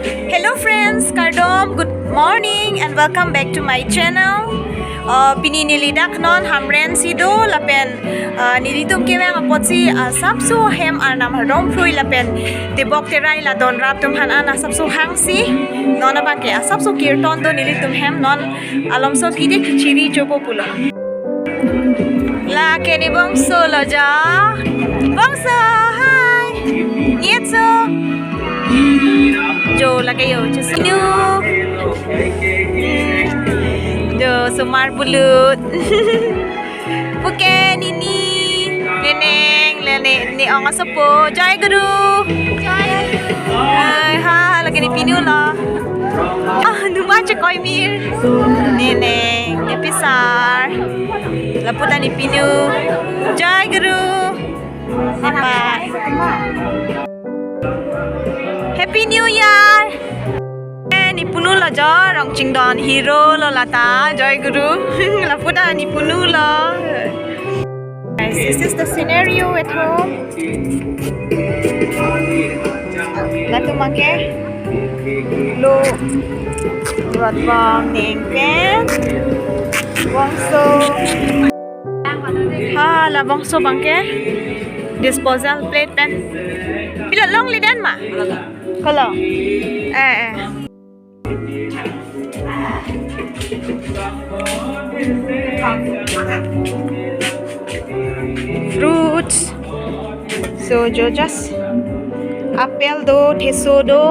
Hello friends, Kardom, good morning and welcome back to my channel. Pini nilidak non hamren sido lapen nilitum kewang apotsi sabsu hem anam harom frui lapen tebok terai la don rap tum han ana sabsu hangsi non abake sabsu kirton do nilitum hem non alomso kide kichiri jobo pulo la keni bongso loja bongso hi nietso jo lagay yo chusinu jo sumar bulut buke nini neneng lene ni ong asopo jai guru jai ha lagi ni pinu la numa cekoy mir neneng ni pisar laputan ni pinu jai guru nepa Happy New Year! Ni punu la jo rong chingdon hero lo lata joy guru la puda ni punu lo. Guys, this is the scenario at home. Latu mangke lo rat bang nengken bongso ha la bongso bangke disposal plate pen bila long lidan ma kalau fruits so jojas apel do teso do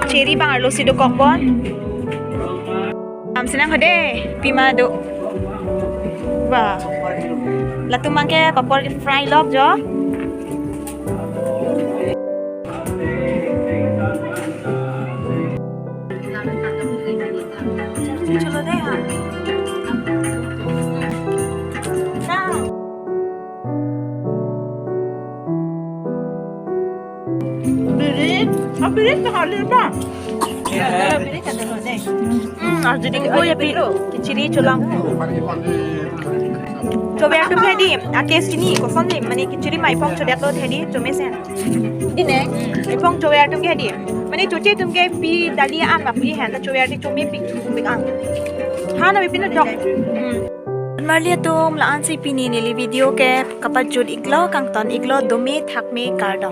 cherry bang arlo si do kokbon am senang hade pima do ba latu mangke papor fry log jo चलो दे हाँ birit birit tak ada apa birit kan ada deh jadi oh ya birit kiciri culang coba yang tu tadi atas sini kosong ni mana kiciri mai pong coba tu tadi cuma sen ini pong coba yang tu tadi mana cuci tu ke pi dali an apa pi hand coba yang tu cuma pi an हाँ ना Vipin Jacques मारलिया तो Malan से पिनी नीली video के कपट जुड़ इकलो कंगतन इकलो दोमे थक में कार्डो